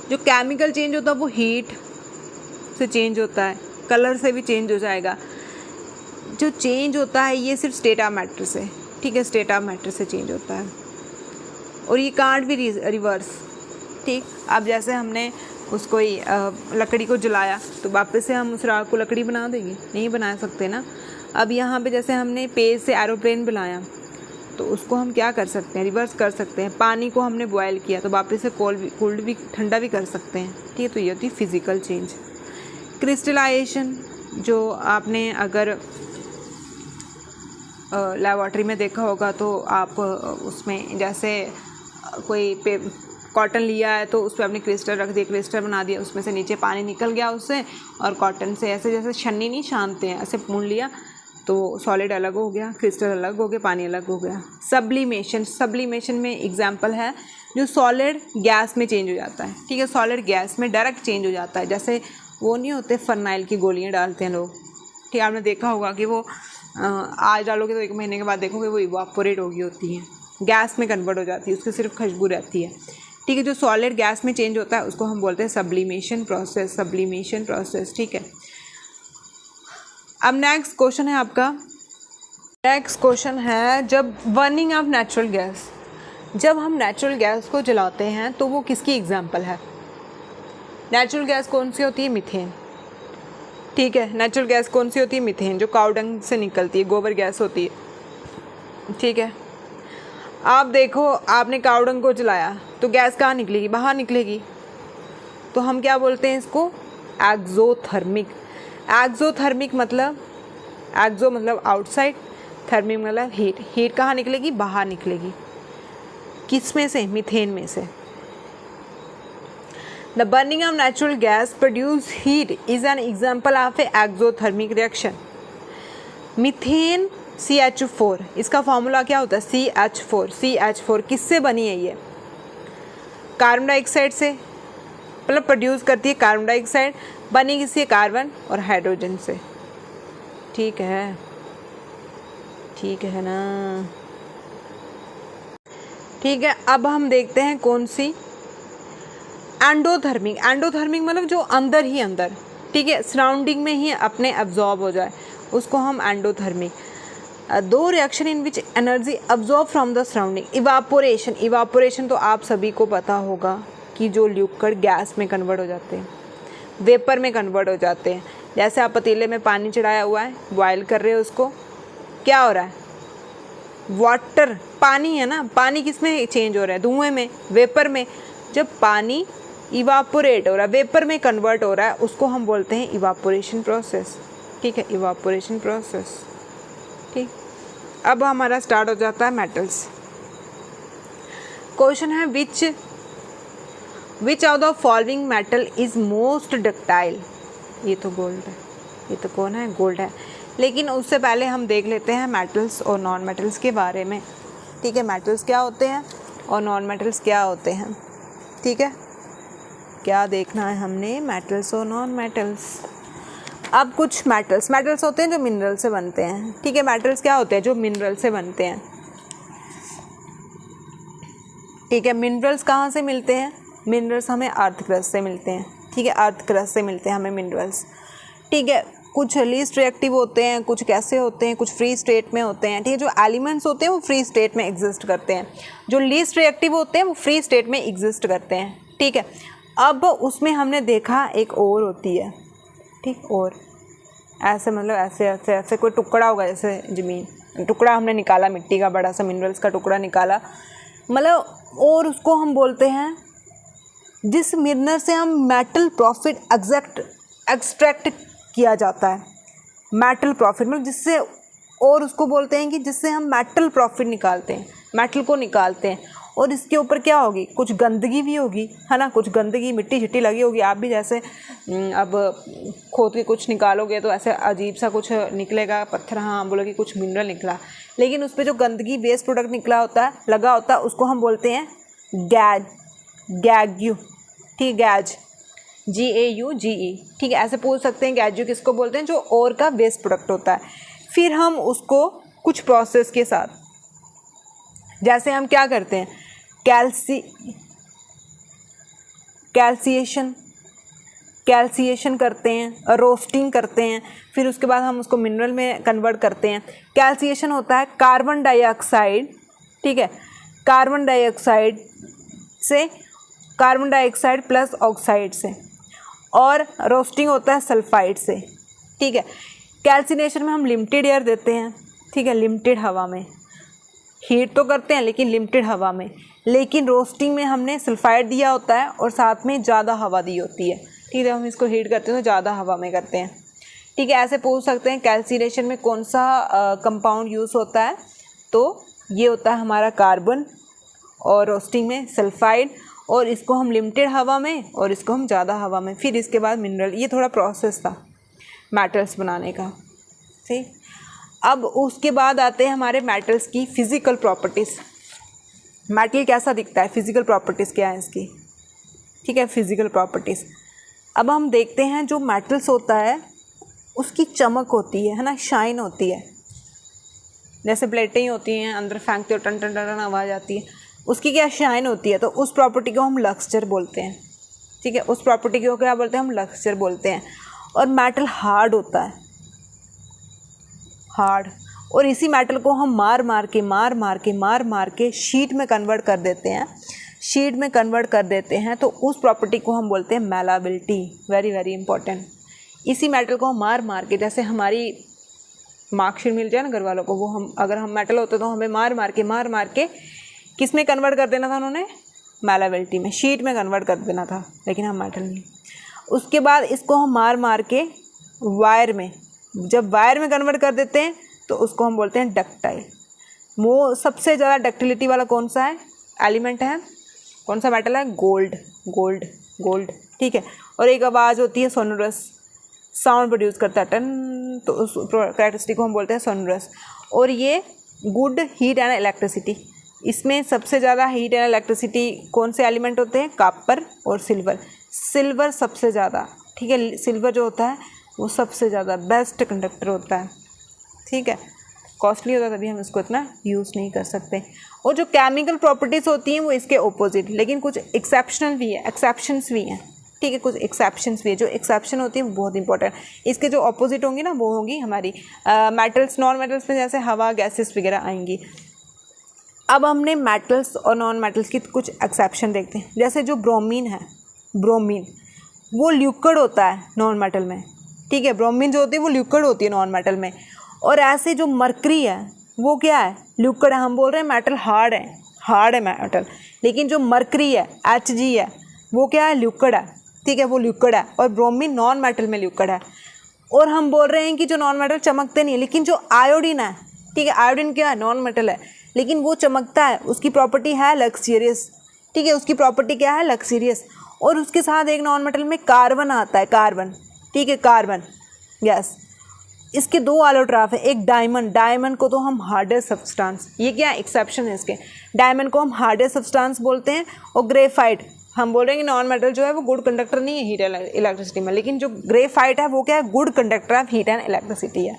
जो केमिकल चेंज होता है वो हीट से चेंज होता है, कलर से भी चेंज हो जाएगा। जो चेंज होता है ये सिर्फ स्टेट ऑफ मैटर से, ठीक है, स्टेट ऑफ मैटर से चेंज होता है, और ये कांट भी रिवर्स, ठीक। अब जैसे हमने उसको ही लकड़ी को जलाया तो वापस से हम उस राख को लकड़ी बना देंगे? नहीं बना सकते ना। अब यहाँ पे जैसे हमने पेज से एरोप्लेन बनाया तो उसको हम क्या कर सकते हैं? रिवर्स कर सकते हैं। पानी को हमने बॉयल किया तो वापस से कोल्ड भी, ठंडा भी कर सकते हैं, ठीक है। तो ये होती है फिज़िकल चेंज। क्रिस्टलाइजेशन, जो आपने अगर लेबॉरेटरी में देखा होगा तो आप उसमें जैसे कोई कॉटन लिया है तो उस पर आपने क्रिस्टल रख दिया, क्रिस्टल बना दिया, उसमें से नीचे पानी निकल गया उससे, और कॉटन से ऐसे जैसे छन्नी नहीं छानते हैं, ऐसे पून लिया तो सॉलिड अलग हो गया, क्रिस्टल अलग हो गया, पानी अलग हो गया। सब्लिमेशन में एग्जांपल है जो सॉलिड गैस में चेंज हो जाता है, ठीक है। सॉलिड गैस में डायरेक्ट चेंज हो जाता है। जैसे वो नहीं होते फर्नाइल की गोलियाँ डालते हैं लोग, ठीक है, आपने देखा होगा कि वो आज डालोगे तो 1 महीने के बाद देखोगे वो इवापोरेट हो गई होती है, गैस में कन्वर्ट हो जाती है, उसकी सिर्फ खुशबू रहती है, ठीक है। जो सॉलिड गैस में चेंज होता है उसको हम बोलते हैं सब्लिमेशन प्रोसेस, ठीक है। अब नेक्स्ट क्वेश्चन है आपका, नेक्स्ट क्वेश्चन है जब बर्निंग ऑफ नेचुरल गैस, जब हम नेचुरल गैस को जलाते हैं तो वो किसकी एग्जांपल है? नेचुरल गैस कौन सी होती है? मीथेन, ठीक है। नेचुरल गैस कौन सी होती है? मीथेन, जो काऊ डंग से निकलती है, गोबर गैस होती है, ठीक है। आप देखो, आपने काऊ डंग को जलाया तो गैस कहाँ निकलेगी? बाहर निकलेगी। तो हम क्या बोलते हैं इसको? एक्सोथर्मिक। एक्सोथर्मिक मतलब, एक्सो मतलब आउटसाइड, थर्मिक मतलब हीट। हीट कहाँ निकलेगी? बाहर निकलेगी। किस में से? मीथेन में से। The burning of natural gas produce heat is an example of a exothermic reaction. Methane CH4, इसका फॉर्मूला क्या होता है? CH4 किससे बनी है ये? कार्बन डाइऑक्साइड से, मतलब प्रोड्यूस करती है कार्बन डाइऑक्साइड, बनी किससे? कार्बन और हाइड्रोजन से, ठीक है, ठीक है ना, ठीक है। अब हम देखते हैं कौन सी, एंडोथर्मिक। एंडोथर्मिक मतलब जो अंदर ही अंदर, ठीक है, सराउंडिंग में ही अपने अब्जॉर्ब हो जाए, उसको हम एंडोथर्मिक। दो reaction in which energy absorb from the surrounding. Evaporation तो आप सभी को पता होगा कि जो लिक्विड गैस में कन्वर्ट हो जाते हैं, वेपर में कन्वर्ट हो जाते हैं। जैसे आप पतीले में पानी चढ़ाया हुआ है, बॉयल कर रहे हो उसको, क्या हो रहा है? वाटर, पानी है ना, पानी किस में चेंज हो रहा है? धुएं में, वेपर में। जब पानी इवापोरेट हो रहा है, वेपर में कन्वर्ट हो रहा है, उसको हम बोलते हैं इवापोरेशन प्रोसेस, ठीक है, इवापोरेशन प्रोसेस, ठीक। अब हमारा स्टार्ट हो जाता है मेटल्स। क्वेश्चन है which of the following metal is most ductile. ये तो गोल्ड है, ये तो कौन है? गोल्ड है। लेकिन उससे पहले हम देख लेते हैं मेटल्स और नॉन मेटल्स के बारे में, ठीक है। मेटल्स क्या होते हैं और नॉन मेटल्स क्या होते हैं, ठीक है। क्या देखना है हमने? मेटल्स और नॉन मेटल्स। अब कुछ मेटल्स होते हैं जो मिनरल से बनते हैं, ठीक है। मेटल्स क्या होते हैं? जो मिनरल से बनते हैं, ठीक है। मिनरल्स कहाँ से मिलते हैं? मिनरल्स हमें अर्थ क्रस्ट से मिलते हैं, ठीक है। अर्थ क्रस्ट से मिलते हैं हमें मिनरल्स, ठीक है। कुछ लीस्ट रिएक्टिव होते हैं, कुछ कैसे होते हैं, कुछ फ्री स्टेट में होते हैं, ठीक है। जो एलिमेंट्स होते हैं वो फ्री स्टेट में एग्जिस्ट करते हैं, जो लीस्ट रिएक्टिव होते हैं वो फ्री स्टेट में एग्जिस्ट करते हैं, ठीक है। अब उसमें हमने देखा एक और होती है, ठीक। और ऐसे मतलब ऐसे ऐसे ऐसे कोई टुकड़ा होगा, जैसे ज़मीन टुकड़ा हमने निकाला, मिट्टी का बड़ा सा मिनरल्स का टुकड़ा निकाला, मतलब, और उसको हम बोलते हैं, जिस मिनरल से हम मेटल प्रॉफिट एक्सट्रैक्ट किया जाता है, मेटल प्रॉफिट मतलब जिससे, और उसको बोलते हैं कि जिससे हम मेटल प्रॉफिट निकालते हैं, मेटल को निकालते हैं। और इसके ऊपर क्या होगी? कुछ गंदगी भी होगी, है ना, कुछ गंदगी मिट्टी छिट्टी लगी होगी। आप भी जैसे अब खोद के कुछ निकालोगे तो ऐसे अजीब सा कुछ निकलेगा पत्थर, हाँ बोलोगे कुछ मिनरल निकला, लेकिन उस पर जो गंदगी वेस्ट प्रोडक्ट निकला होता है, लगा होता है, उसको हम बोलते हैं गैग्यू, ठीक, गैज, GAUGE, ठीक है। ऐसे पूछ सकते हैं गैज्यू किसको बोलते हैं? जो और का वेस्ट प्रोडक्ट होता है। फिर हम उसको कुछ प्रोसेस के साथ, जैसे हम क्या करते हैं, कैल्सिएशन करते हैं, रोस्टिंग करते हैं, फिर उसके बाद हम उसको मिनरल में कन्वर्ट करते हैं। कैल्सिएशन होता है कार्बन डाइऑक्साइड, ठीक है, कार्बन डाइऑक्साइड प्लस ऑक्साइड से, और रोस्टिंग होता है सल्फाइड से, ठीक है। कैल्सिनेशन में हम लिमिटेड एयर देते हैं, ठीक है, लिमिटेड हवा में, हीट तो करते हैं लेकिन लिमिटेड हवा में। लेकिन रोस्टिंग में हमने सल्फाइड दिया होता है और साथ में ज़्यादा हवा दी होती है, ठीक है। हम इसको हीट करते हैं तो ज़्यादा हवा में करते हैं, ठीक है। ऐसे पूछ सकते हैं कैल्सिनेशन में कौन सा कंपाउंड यूज़ होता है, तो ये होता है हमारा कार्बन, और रोस्टिंग में सल्फाइड, और इसको हम लिमिटेड हवा में और इसको हम ज़्यादा हवा में। फिर इसके बाद मिनरल। ये थोड़ा प्रोसेस था मेटल्स बनाने का, ठीक। अब उसके बाद आते हैं हमारे मेटल्स की फिज़िकल प्रॉपर्टीज़। मेटल कैसा दिखता है, फिज़िकल प्रॉपर्टीज़ क्या है इसकी, ठीक है, फिज़िकल प्रॉपर्टीज़। अब हम देखते हैं जो मेटल्स होता है उसकी चमक होती है ना, शाइन होती है। जैसे प्लेटें ही होती हैं, अंदर फेंकते हो टन टन टन आवाज़ आती है, उसकी क्या शाइन होती है, तो उस प्रॉपर्टी को हम लक्सचर बोलते हैं, ठीक है। उस प्रॉपर्टी को क्या बोलते हैं? हम लक्सचर बोलते हैं। और मेटल हार्ड होता है, हार्ड, और इसी मेटल को हम मार मार के शीट में कन्वर्ट कर देते हैं, तो उस प्रॉपर्टी को हम बोलते हैं मैलाबिलिटी। Very very important. इसी मेटल को हम मार के, जैसे हमारी मार्कशीट मिल जाए ना घर वालों को, वो हम अगर हम मेटल होते तो हमें मार मार के किस में कन्वर्ट कर देना था उन्होंने? मैलाबिलिटी में, शीट में कन्वर्ट कर देना था, लेकिन हम मेटल नहीं। उसके बाद इसको हम मार के वायर में, जब वायर में कन्वर्ट कर देते हैं तो उसको हम बोलते हैं डक्टाइल। वो सबसे ज़्यादा डक्टिलिटी वाला कौन सा है एलिमेंट है, कौन सा मेटल है? गोल्ड, ठीक है। और एक आवाज़ होती है सोनोरस, साउंड प्रोड्यूस करता है टन, तो उस कैरेक्टरिस्टिक को हम बोलते हैं सोनोरस। और ये गुड हीट एंड इलेक्ट्रिसिटी, इसमें सबसे ज़्यादा हीट एंड इलेक्ट्रिसिटी कौन से एलिमेंट होते हैं? कॉपर और सिल्वर सबसे ज़्यादा, ठीक है। सिल्वर जो होता है वो सबसे ज़्यादा बेस्ट कंडक्टर होता है, ठीक है। कॉस्टली होता है तभी हम इसको इतना यूज़ नहीं कर सकते। और जो केमिकल प्रॉपर्टीज़ होती हैं वो इसके ओपोजिट, लेकिन कुछ एक्सेप्शंस भी हैं, ठीक है। कुछ एक्सेप्शंस भी है, जो एक्सेप्शन होती है वो बहुत इंपॉर्टेंट। इसके जो ऑपोजिट होंगी ना वो होंगी हमारी मेटल्स, नॉन मेटल्स में जैसे हवा, गैसेस वगैरह आएंगी। अब हमने मेटल्स और नॉन मेटल्स की कुछ एक्सेप्शन देखते हैं। जैसे जो ब्रोमीन है, ब्रोमीन वो लिक्विड होता है नॉन मेटल में, ठीक है। ब्रोमीन जो होती है वो लिक्विड होती है नॉन मेटल में। और ऐसे जो मरकरी है वो क्या है? लिक्विड है। हम बोल रहे हैं मेटल हार्ड है मेटल, लेकिन जो मरकरी है Hg है वो क्या है? लिक्विड है, ठीक है, वो लिक्विड है। और ब्रोमीन नॉन मेटल में लिक्विड है। और हम बोल रहे हैं कि जो नॉन मेटल चमकते नहीं है, लेकिन जो आयोडीन है, ठीक है, आयोडीन क्या है? नॉन मेटल है, लेकिन वो चमकता है, उसकी प्रॉपर्टी है लक्सीरियस, ठीक है, उसकी प्रॉपर्टी क्या है? लक्सीरियस। और उसके साथ एक नॉन मेटल में कार्बन आता है, कार्बन, ठीक है, कार्बन गैस। इसके दो एलोट्रॉफ है, एक डायमंड को तो हम हार्डेस्ट सब्सटेंस, ये क्या एक्सेप्शन है इसके, डायमंड को हम हार्डेस्ट सब्सटेंस बोलते हैं। और हम बोल रहे हैं कि नॉन मेटल जो है वो गुड कंडक्टर नहीं है हीट एंड इलेक्ट्रिसिटी में, लेकिन जो ग्रेफाइट है वो क्या है, good conductor of heat and electricity है,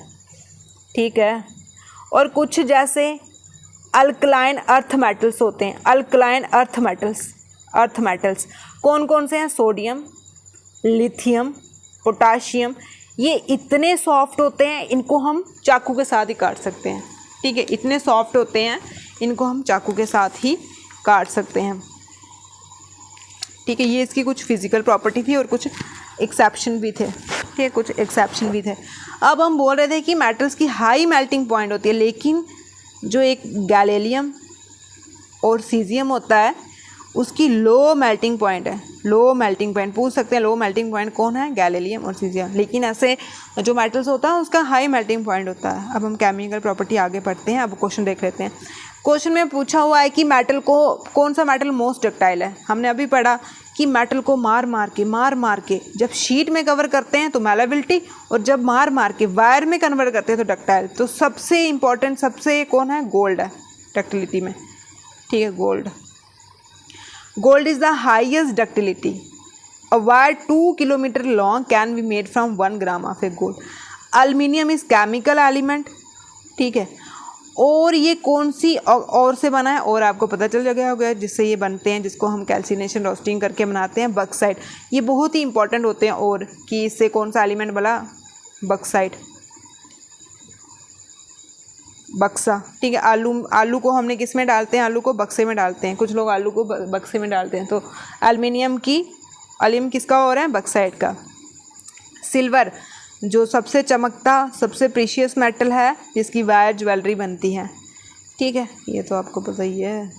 ठीक है। और कुछ जैसे अल्कलाइन अर्थ मेटल्स होते हैं, अल्कलाइन अर्थ मेटल्स कौन कौन से हैं, सोडियम, लिथियम, पोटाशियम, ये इतने सॉफ्ट होते हैं इनको हम चाकू के साथ ही काट सकते हैं, ठीक है, इतने सॉफ्ट होते हैं इनको हम चाकू के साथ ही काट सकते हैं, ठीक है। ये इसकी कुछ फिजिकल प्रॉपर्टी थी और कुछ एक्सेप्शन भी थे, ठीक है, कुछ एक्सेप्शन भी थे। अब हम बोल रहे थे कि मेटल्स की हाई मेल्टिंग पॉइंट होती है, लेकिन जो एक गैलेलियम और सीजियम होता है उसकी लो मेल्टिंग पॉइंट है, लो मेल्टिंग पॉइंट पूछ सकते हैं, लो मेल्टिंग पॉइंट कौन है, गैलेलियम और सीजियम। लेकिन ऐसे जो मेटल्स होता है उसका हाई मेल्टिंग पॉइंट होता है। अब हम केमिकल प्रॉपर्टी आगे पढ़ते हैं, अब क्वेश्चन देख लेते हैं। क्वेश्चन में पूछा हुआ है कि मेटल को, कौन सा मेटल मोस्ट डक्टाइल है। हमने अभी पढ़ा कि मेटल को मार मार के जब शीट में कवर करते हैं तो मैलेबिलिटी, और जब मार के वायर में कन्वर्ट करते हैं तो डक्टाइल। तो सबसे इंपॉर्टेंट, सबसे कौन है, गोल्ड है डक्टिलिटी में, ठीक है, gold. Gold is the highest ductility. A wire 2 kilometre long can be made from 1 gram of A gold. Aluminium is chemical element, ठीक है। और ये कौन सी और से बना है, और आपको पता चल गया होगा जिससे ये बनते हैं, जिसको हम कैल्सिनेशन रोस्टिंग करके बनाते हैं, बक्साइट। ये बहुत ही इंपॉर्टेंट होते हैं, और कि इससे कौन सा एलिमेंट बना, बक्साइट, बक्सा, ठीक है। आलू को हमने किस में डालते हैं, आलू को बक्से में डालते हैं, कुछ लोग आलू को बक्से में डालते हैं। तो एल्युमिनियम किसका हो रहा है, बक्साइट का। सिल्वर जो सबसे चमकता, सबसे प्रीशियस मेटल है, जिसकी वायर ज्वेलरी बनती है, ठीक है, ये तो आपको पता ही है।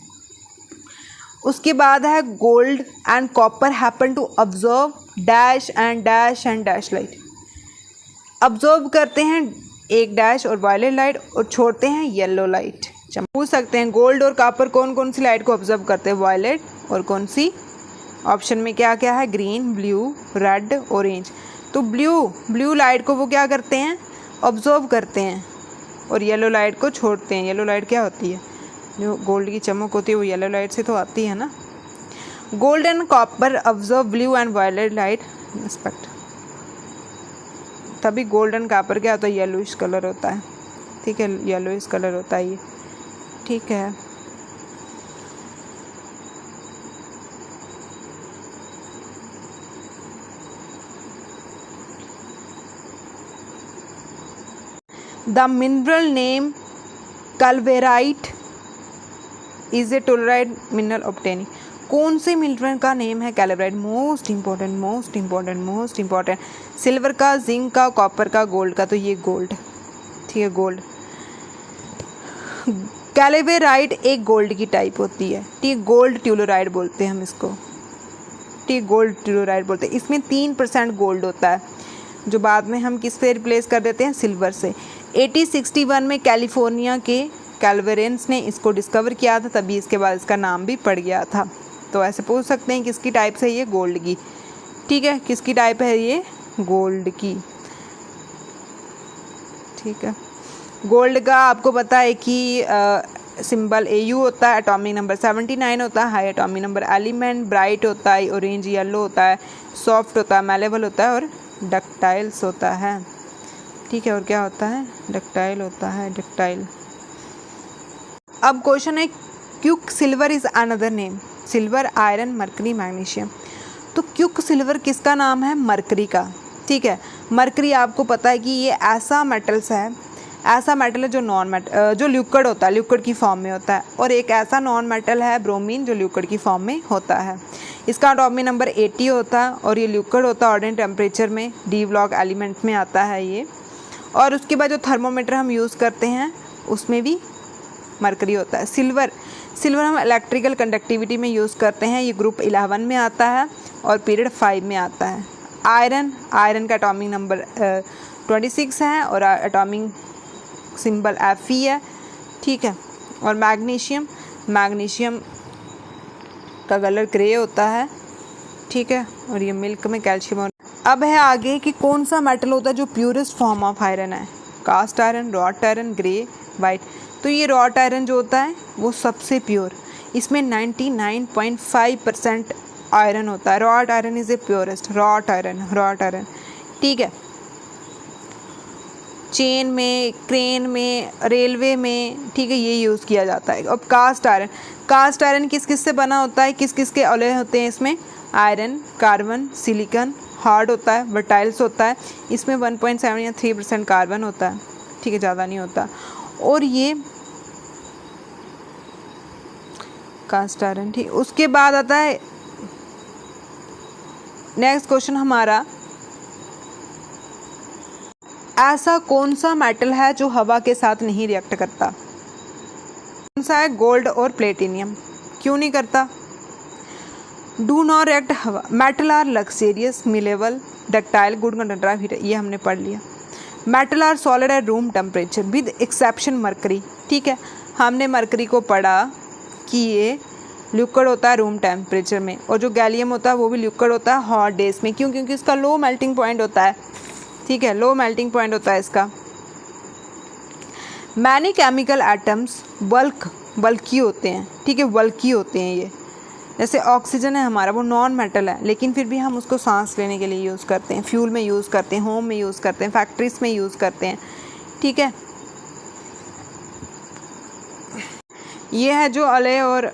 उसके बाद है gold and copper happen to observe dash and dash and dash light. Observe करते हैं एक डैश और वायलेट लाइट, और छोड़ते हैं येलो लाइट। पूछ सकते हैं गोल्ड और कॉपर कौन कौन सी लाइट को ऑब्जर्व करते हैं, वायलेट और कौन सी, ऑप्शन में क्या क्या है, ग्रीन, ब्लू, रेड, ऑरेंज। तो ब्लू लाइट को वो क्या करते हैं, ऑब्जर्व करते हैं, और येलो लाइट को छोड़ते हैं। येलो लाइट क्या होती है, जो गोल्ड की चमक होती है वो येलो लाइट से तो आती है ना। Gold and copper observe blue and violet light respect. तभी गोल्ड एंड कॉपर क्या होता है, येलोइश कलर होता है, ठीक है, येलोइश कलर होता है ये, ठीक है। The mineral name calverite is a telluride mineral obtained। कौन से मिनरल का नेम है कैल्वराइट, मोस्ट इंपॉर्टेंट। सिल्वर का, जिंक का, कॉपर का, गोल्ड का, तो ये गोल्ड, ठीक है, गोल्ड। कैल्वराइट एक गोल्ड की टाइप होती है, ठीक है, गोल्ड टेलुराइड बोलते हैं हम इसको, ठीक, गोल्ड टेलुराइड बोलते हैं। इसमें 3% गोल्ड होता है, जो बाद में हम किस पे रिप्लेस कर देते हैं, सिल्वर से। 1861 में कैलिफोर्निया के कैल्वेरेंस ने इसको डिस्कवर किया था, तभी इसके बाद इसका नाम भी पड़ गया था। तो ऐसे पूछ सकते हैं किसकी टाइप से, ये गोल्ड की, ठीक है, किसकी टाइप है ये, गोल्ड की, ठीक है। गोल्ड का आपको पता है कि सिंबल AU होता है, एटॉमिक नंबर 79 होता है, high atomic number element, bright होता है, ऑरेंज येलो होता है, सॉफ्ट होता है, मैलेबल होता है, और डक्टाइल्स होता है, ठीक है। और क्या होता है, डक्टाइल होता है, डक्टाइल। अब क्वेश्चन है quick silver is another name, silver, iron, mercury, magnesium. तो क्विक सिल्वर किसका नाम है, मरकरी का, ठीक है। मरकरी आपको पता है कि ये ऐसा मेटल है जो लिक्विड होता है, लिक्विड की फॉर्म में होता है, और एक ऐसा नॉन मेटल है ब्रोमीन, जो लिक्विड की फॉर्म में होता है। इसका एटॉमिक नंबर 80 होता है, और ये लिक्विड होता है ऑर्डिनरी टेम्परेचर में, डी ब्लॉक एलिमेंट में आता है ये। और उसके बाद जो थर्मोमीटर हम यूज़ करते हैं उसमें भी मरकरी होता है। सिल्वर हम इलेक्ट्रिकल कंडक्टिविटी में यूज़ करते हैं, ये ग्रुप 11 में आता है और पीरियड 5 में आता है। आयरन का एटॉमिक नंबर 26 है, और एटॉमिक सिंबल Fe है, ठीक है। और मैग्नीशियम का कलर ग्रे होता है, ठीक है, और ये मिल्क में कैल्शियम। अब है आगे कि कौन सा मेटल होता है जो प्योरेस्ट फॉर्म ऑफ आयरन है, cast iron, wrought iron, grey, white. तो ये रॉट आयरन जो होता है वो सबसे प्योर, इसमें 99.5% आयरन होता है। Wrought iron is a purest, wrought iron, ठीक है। चेन में, क्रेन में, रेलवे में, ठीक है, ये यूज़ किया जाता है। अब कास्ट आयरन किस किस से बना होता है, किस किस के अलॉय होते हैं इसमें? आयरन, कार्बन, सिलिकॉन, हार्ड होता है, वर्टाइल्स होता है। इसमें 1.7 या 3% कार्बन होता है, ठीक है, ज़्यादा नहीं होता। और ये कास्ट आयरन, ठीक। उसके बाद आता है नेक्स्ट क्वेश्चन हमारा, ऐसा कौन सा मेटल है जो हवा के साथ नहीं रिएक्ट करता? कौन सा है? गोल्ड और प्लेटिनियम। क्यों नहीं करता? डू नॉट रिएक्ट हवा, metal are lustrous, malleable, ductile, good conductor of heat, ये हमने पढ़ लिया। Metal are solid at room temperature with exception mercury, ठीक है, हमने मरकरी को पढ़ा कि ये लिक्विड होता है रूम टेम्परेचर में, और जो गैलियम होता है वो भी लिक्विड होता है हॉट डेज में। क्यों? क्योंकि इसका लो मेल्टिंग पॉइंट होता है, ठीक है, लो मेल्टिंग पॉइंट होता है इसका। मैनी केमिकल एटम्स बल्की होते हैं, ठीक है, बल्की होते हैं ये। जैसे ऑक्सीजन है हमारा, वो नॉन मेटल है, लेकिन फिर भी हम उसको सांस लेने के लिए यूज़ करते हैं, फ्यूल में यूज़ करते हैं, होम में यूज़ करते हैं, फैक्ट्रीज में यूज़ करते हैं, ठीक है। ये है जो अलॉय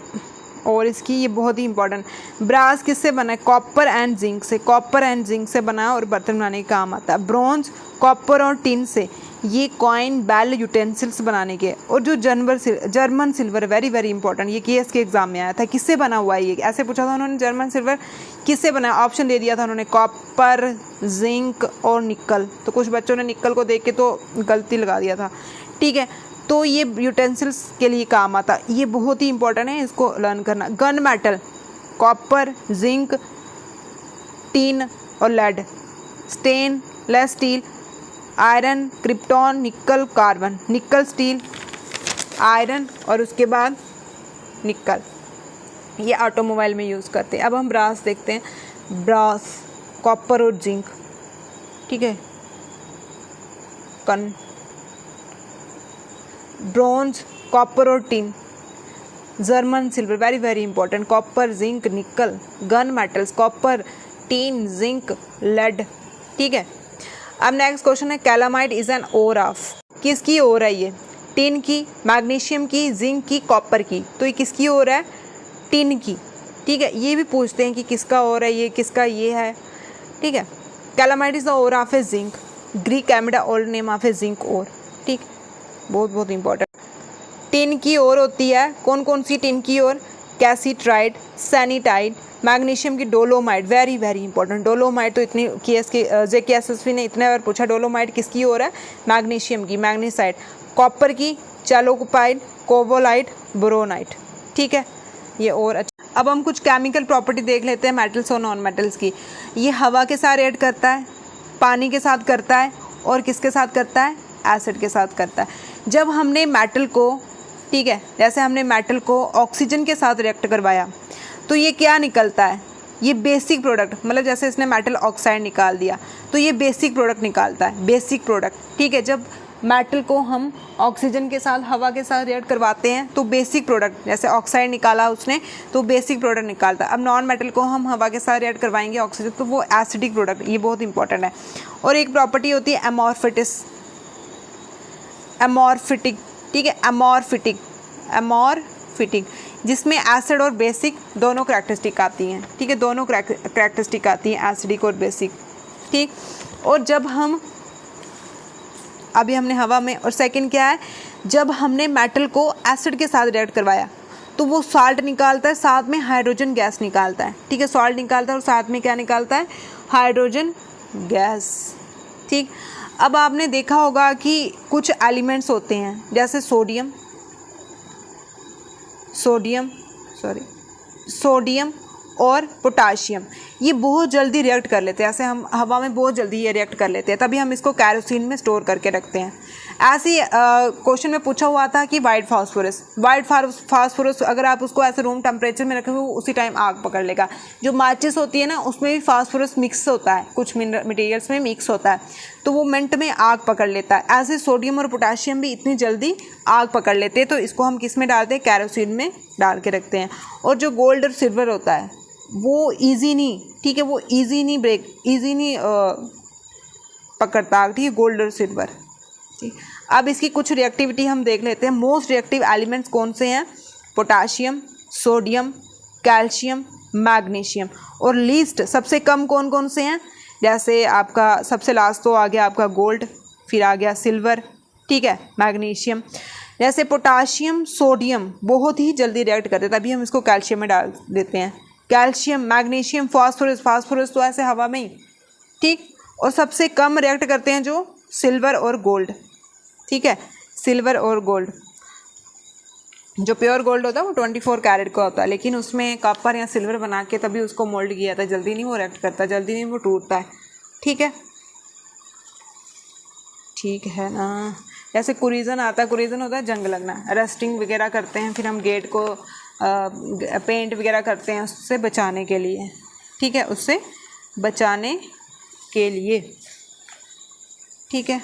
और इसकी ये बहुत ही इंपॉर्टेंट। ब्रास किससे बना है? कॉपर एंड जिंक से, कॉपर एंड जिंक से बना है और बर्तन बनाने के काम आता है। ब्रॉन्ज, कॉपर और टिन से, ये कॉइन, बेल, यूटेंसिल्स बनाने के। और जो German silver, very very important, ये केएस के एग्जाम में आया था, किससे बना हुआ है ये? ऐसे पूछा था उन्होंने, जर्मन सिल्वर किससे बना है? ऑप्शन दे दिया था उन्होंने, कॉपर, जिंक और निकल। तो कुछ बच्चों ने निकल को देख के तो गलती लगा दिया था, ठीक है। तो ये यूटेंसिल्स के लिए काम आता, ये बहुत ही इंपॉर्टेंट है, इसको लर्न करना। Gun metal, copper, zinc, tin और lead. Stainless steel, iron, krypton, nickel, carbon. Nickel, steel, iron और उसके बाद निकल, ये ऑटोमोबाइल में यूज़ करते हैं। अब हम ब्रास देखते हैं। ब्रास, कॉपर और जिंक, ठीक है। ब्रॉन्ज, कॉपर और tin, German silver, very very important, copper, zinc, nickel. Gun metals, copper, tin, zinc, lead, ठीक है। अब नेक्स्ट क्वेश्चन है, कैलामाइट इज एन ओर ऑफ, किसकी ओर है ये? टिन की, मैग्नीशियम की, जिंक की, कॉपर की। तो ये किसकी ओर है? टिन की, ठीक है। ये भी पूछते हैं कि किसका ओर है ये, किसका ये है, ठीक है। कैलामाइट is the ore of a zinc, Greek एमिडा old name of a zinc ore, ठीक, बहुत बहुत इंपॉर्टेंट। टिन की ओर होती है, कौन कौन सी टिन की ओर? कैसीट्राइड, सैनिटाइड, मैग्नीशियम की dolomite, very very important. Dolomite तो इतनी JKSSB ने इतने बार पूछा, डोलोमाइट किसकी ओर है? मैग्नीशियम की, मैग्नीसाइड। कॉपर की चैलोकोपाइड, कोबोलाइट, बोरोनाइट, ठीक है, ये और अच्छा। अब हम कुछ केमिकल प्रॉपर्टी देख लेते हैं मेटल्स और नॉन मेटल्स की। ये हवा के साथ रिएक्ट करता है, पानी के साथ करता है, और किसके साथ करता है? एसिड के साथ करता है। जब हमने मेटल को, ठीक है, जैसे हमने मेटल को ऑक्सीजन के साथ रिएक्ट करवाया तो ये क्या निकलता है? ये बेसिक प्रोडक्ट, मतलब जैसे इसने मेटल ऑक्साइड निकाल दिया तो ये बेसिक प्रोडक्ट निकालता है, बेसिक प्रोडक्ट, ठीक है। जब मेटल को हम ऑक्सीजन के साथ, हवा के साथ रिएक्ट करवाते हैं तो बेसिक प्रोडक्ट, जैसे ऑक्साइड निकाला उसने तो बेसिक प्रोडक्ट निकालता है। अब नॉन मेटल को हम हवा के साथ रिएक्ट करवाएंगे ऑक्सीजन, तो वो एसिडिक प्रोडक्ट, ये बहुत इंपॉर्टेंट है। और एक प्रॉपर्टी होती है एमॉर्फिटिक, ठीक है, एमॉर्फिटिक, जिसमें एसिड और बेसिक दोनों करैक्टरिस्टिक आती हैं, ठीक है, दोनों करैक्टरिस्टिक आती हैं, एसिडिक और बेसिक, ठीक। और जब हम, अभी हमने हवा में, और सेकंड क्या है, जब हमने मेटल को एसिड के साथ रिएक्ट करवाया तो वो साल्ट निकालता है, साथ में हाइड्रोजन गैस निकालता है, ठीक है, सॉल्ट निकालता है और साथ में क्या निकालता है? हाइड्रोजन गैस, ठीक। अब आपने देखा होगा कि कुछ एलिमेंट्स होते हैं, जैसे सोडियम और पोटाशियम, ये बहुत जल्दी रिएक्ट कर लेते हैं, ऐसे हम हवा में बहुत जल्दी ये रिएक्ट कर लेते हैं, तभी हम इसको कैरोसिन में स्टोर करके रखते हैं। ऐसे ही क्वेश्चन में पूछा हुआ था कि वाइट फास्फोरस अगर आप उसको ऐसे रूम टेम्परेचर में रखोगे वो उसी टाइम आग पकड़ लेगा। जो माचिस होती है ना, उसमें भी फास्फोरस मिक्स होता है, कुछ मटेरियल्स में मिक्स होता है, तो वो मिनट में आग पकड़ लेता है। ऐसे सोडियम और पोटाशियम भी इतनी जल्दी आग पकड़ लेते हैं, तो इसको हम किस में डालते हैं? कैरोसिन में डाल के रखते हैं। और जो गोल्ड और सिल्वर होता है, वो इजी नहीं, ठीक है, वो इजी नहीं पकड़ता, ठीक है, गोल्ड और सिल्वर। ठीक, अब इसकी कुछ रिएक्टिविटी हम देख लेते हैं। मोस्ट रिएक्टिव एलिमेंट्स कौन से हैं? Potassium, sodium, calcium, magnesium. और लीस्ट सबसे कम कौन कौन से हैं? जैसे आपका सबसे लास्ट तो आ गया आपका गोल्ड, फिर आ गया सिल्वर, ठीक है, मैग्नीशियम। जैसे पोटाशियम, सोडियम बहुत ही जल्दी रिएक्ट करते हैं, तभी हम इसको कैल्शियम में डाल देते हैं। कैल्शियम, मैग्नीशियम, फास्फोरस तो ऐसे हवा में ही, ठीक। और सबसे कम रिएक्ट करते हैं जो सिल्वर और गोल्ड, ठीक है, सिल्वर और गोल्ड। जो प्योर गोल्ड होता है वो 24 कैरेट का होता है, लेकिन उसमें कॉपर या सिल्वर बना के तभी उसको मोल्ड किया था, जल्दी नहीं वो रिएक्ट करता, जल्दी नहीं वो टूटता है, ठीक है, ठीक है ना। जैसे कुरीजन आता है, कुरीजन होता है जंग लगना, रस्टिंग वगैरह करते हैं, फिर हम गेट को पेंट वगैरह करते हैं उससे बचाने के लिए, ठीक है, उससे बचाने के लिए, ठीक है।